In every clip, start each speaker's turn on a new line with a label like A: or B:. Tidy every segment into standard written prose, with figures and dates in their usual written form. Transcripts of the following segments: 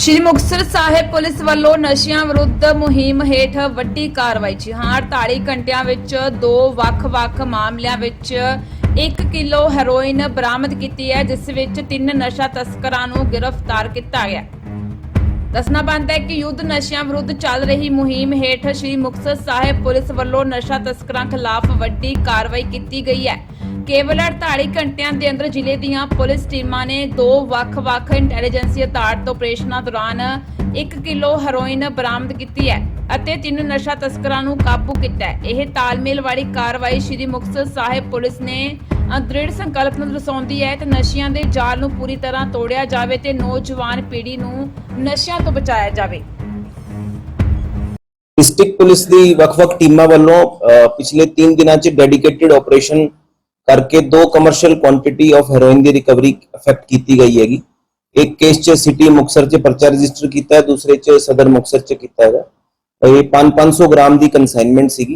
A: Shri Muktsar Sahib police ਵੱਲੋਂ ਨਸ਼ਿਆਂ ਵਿਰੁੱਧ ਮੁਹਿੰਮ ਹੇਠ ਵੱਡੀ ਕਾਰਵਾਈ। ਜੀ ਹਾਂ, 48 ਘੰਟਿਆਂ ਵਿੱਚ ਦੋ ਵੱਖ-ਵੱਖ ਮਾਮਲਿਆਂ ਵਿੱਚ 1 ਕਿਲੋ ਹੈਰੋਇਨ ਬਰਾਮਦ ਕੀਤੀ ਹੈ, ਜਿਸ ਵਿੱਚ 3 ਨਸ਼ਾ ਤਸਕਰਾਂ ਨੂੰ ਗ੍ਰਿਫਤਾਰ ਕੀਤਾ ਗਿਆ। ਦੱਸਣਾ ਬਣਦਾ ਹੈ ਕਿ ਯੁੱਧ ਨਸ਼ਿਆਂ ਵਿਰੁੱਧ ਚੱਲ ਰਹੀ ਮੁਹਿੰਮ ਹੇਠ ਸ਼੍ਰੀ ਮੁਕਤਸਰ ਸਾਹਿਬ ਪੁਲਿਸ ਵੱਲੋਂ ਨਸ਼ਾ ਤਸਕਰਾਂ ਖਿਲਾਫ ਵੱਡੀ ਕਾਰਵਾਈ ਕੀਤੀ ਗਈ ਹੈ। केवल 48 घंटिया के अंदर जिले दीयां पुलिस टीमां ने दो ਵੱਖ-ਵੱਖ इंटैलीजेंसी आधारित ऑपरेशनों दौरान 1 किलो हेरोइन बरामद की है ਅਤੇ 3 नशा तस्करां नूं काबू किया है। यह तालमेल वाली कार्रवाई श्री मुक्तसर साहिब पुलिस ने दृढ़ संकल्प ਨੂੰ ਦਰਸਾਉਂਦੀ ਹੈ ਤੇ ਨਸ਼ਿਆਂ ਦੇ ਜਾਲ ਨੂੰ ਪੂਰੀ ਤਰ੍ਹਾਂ ਤੋੜਿਆ ਜਾਵੇ ਤੇ ਨੌਜਵਾਨ ਪੀੜ੍ਹੀ ਨੂੰ ਨਸ਼ਿਆਂ ਤੋਂ ਬਚਾਇਆ ਜਾਵੇ।
B: डिस्ट्रिक्ट पुलिस दी ਵੱਖ-ਵੱਖ ਟੀਮਾਂ ਵੱਲੋਂ ਪਿਛਲੇ 3 ਦਿਨਾਂ 'ਚ ਡੈਡੀਕੇਟਿਡ ਆਪਰੇਸ਼ਨ करके 2 कमर्शियल क्वांटिटी ऑफ हेरोइन की रिकवरी इफेक्ट की गई हैगी। एक केस च सिटी मुक्तसर च परचा रजिस्टर किया है, दूसरे च सदर मुक्तसर च किया है। ये 500 ग्राम की कंसाइनमेंट सी।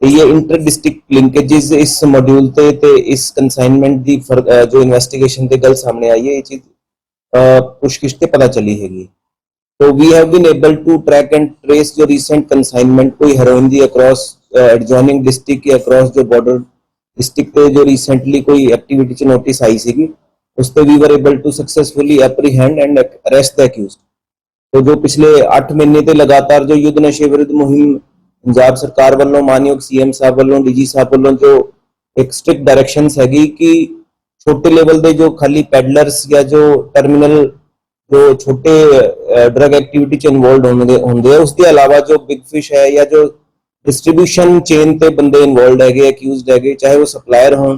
B: ये इंटर डिस्ट्रिक्ट लिंकेजेस इस मॉड्यूल ते इस कंसाइनमेंट की जो इन्वेस्टिगेशन की गल सामने आई है, ये चीज पुछगिछ ते पता चली हैगी। तो we have been able to track and trace जो रिसेंट कंसाइनमेंट कोई हेरोइन की अक्रॉस एडजॉइनिंग डिस्ट्रिक्ट के अक्रॉस जो बॉर्डर डिस्ट्रिक्ट पे जो रिसेंटली कोई एक्टिविटी च नोटिस आई सी, उस पर we were able to successfully apprehend and arrest the accused. तो जो पिछले 8 महीने ते लगातार जो युद्ध नशे विरुद्ध मुहिम पंजाब सरकार वालों मानयोग सीएम साहब वालों डीजी साहब वालों जो एक स्ट्रिक्ट डायरेक्शंस हैगी कि छोटे लेवल दे जो खाली पैडलर्स या जो टर्मिनल जो छोटे ड्रग एक्टिविटी च इन्वॉल्व होंगे उसके अलावा जो बिग फिश है या जो डिस्ट्रीब्यूशन चेन ते बंदे इन्वॉल्व है, एक्यूज्ड है, चाहे वो सप्लायर हो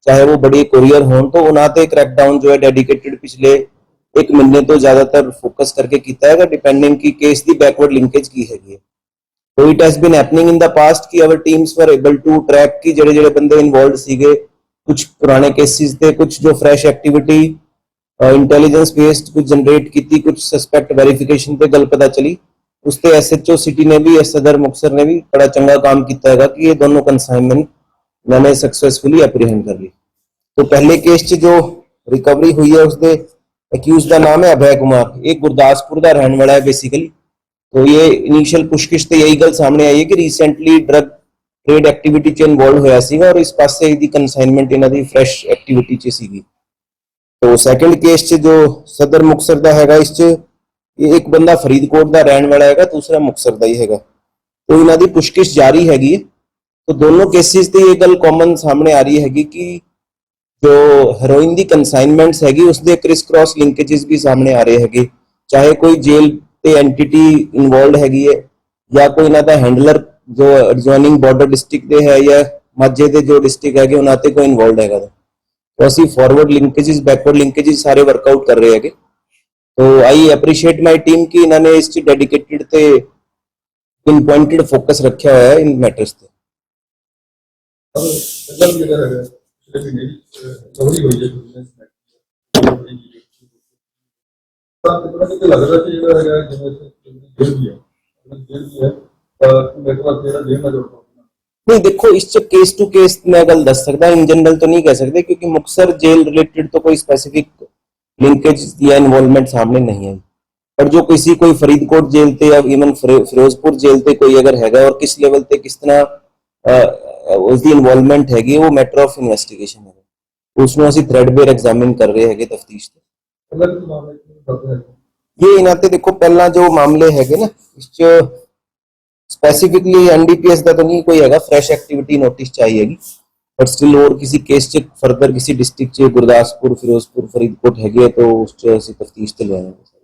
B: चाहे वो बड़ी कोरियर हो, तो उन्होंने क्रैकडाउन जो है डेडिकेटेड पिछले 1 महीने तो ज्यादातर फोकस करके किया है, डिपेंडिंग की केस की बैकवर्ड लिंकेज की हैगी। तो it has been happening in the past कि our teams were able to track कि जेडे जेडे बंदे इन्वॉल्व सीगे, कुछ पुराने केसेस थे, कुछ जो फ्रैश एक्टिविटी इंटैलीजेंस बेस्ड कुछ जनरेट की, कुछ सस्पेक्ट वेरिफिकेशन पे गल पता चली। उसते SHO सिटी ने भी सदर मुक्तसर ने भी बड़ा चंगा काम किया है कि ये दोनों कंसाइनमेंट मैंने सक्सेसफुली एप्रीहेंड कर ली। तो पहले केस च जो रिकवरी हुई है उसके एक्यूज का नाम है अभय कुमार, एक गुरदासपुर का रहने वाला है बेसिकली। तो ये इनिशियल पुछगिछ ते यही गल सामने आई है कि रिसेंटली ड्रग ट्रेड एक्टिविटी च इन्वॉल्व होया सीगा और इस पासे दी कंसाइनमेंट इन्हां दी फ्रैश एक्टिविटी च सीगी। तो सैकेंड केस च जो सदर मुक्तसर दा हैगा, इस च ये एक बंदा फरीदकोट का रहने वाला है, दूसरा मुक्तसर का ही है। तो इन्हां दी पुछगिछ जारी हैगी। तो दोनों केसेस ते ये गल कॉमन सामने आ रही हैगी कि जो हेरोइन की कंसाइनमेंट्स हैगी उसके क्रिस क्रॉस लिंकेजेस भी सामने आ रहे हैगे, चाहे कोई जेल ते एंटिटी इन्वॉल्व हैगी है या कोई इन्हां दा हैंडलर जो एडजॉइनिंग बॉर्डर डिस्ट्रिक्ट दे है या माझे दे जो डिस्ट्रिक्ट हैगे उन्हां ते कोई इन्वॉल्व हैगा। तो असीं फॉरवर्ड लिंकेजेस बैकवर्ड लिंकेजेस सारे वर्कआउट कर रहे हैगे। तो आई एप्रीशिएट माई टीम कि इन्होंने इस डेडिकेटेड ते पिन पॉइंटेड फोकस रखा हुआ है इन मैटर्स पे। नहीं देखो, इस केस टू केस मैं गल दस सकता, इन जनरल तो नहीं कह सकते क्योंकि मुक्तसर जेल रिलेटेड तो कोई स्पेसिफिक लिंकेज या इन्वॉल्वमेंट सामने नहीं है। पर जो किसी कोई फरीदकोट जेल ते या इवन फिरोजपुर जेल ते कोई अगर हैगा और किस लेवल ते किस तरह उसकी इन्वॉल्वमेंट हैगी, वो मैटर ऑफ इन्वेस्टिगेशन है, उसमें असीं थ्रेडबेयर एग्जामिन कर रहे हैगे तफ्तीश ते। ये इन्हां ते देखो पहला जो मामले हैगे ना, इस स्पेसिफिकली NDPS का तो नहीं कोई हैगा, फ्रैश एक्टिविटी नोटिस चाहिएगी, बट स्टिल और किसी केस च फर्दर किसी डिस्ट्रिक्ट च गुरदासपुर फिरोजपुर फरीदकोट हैगे तो उस च असीं तफ्तीश ते लवाएंगे।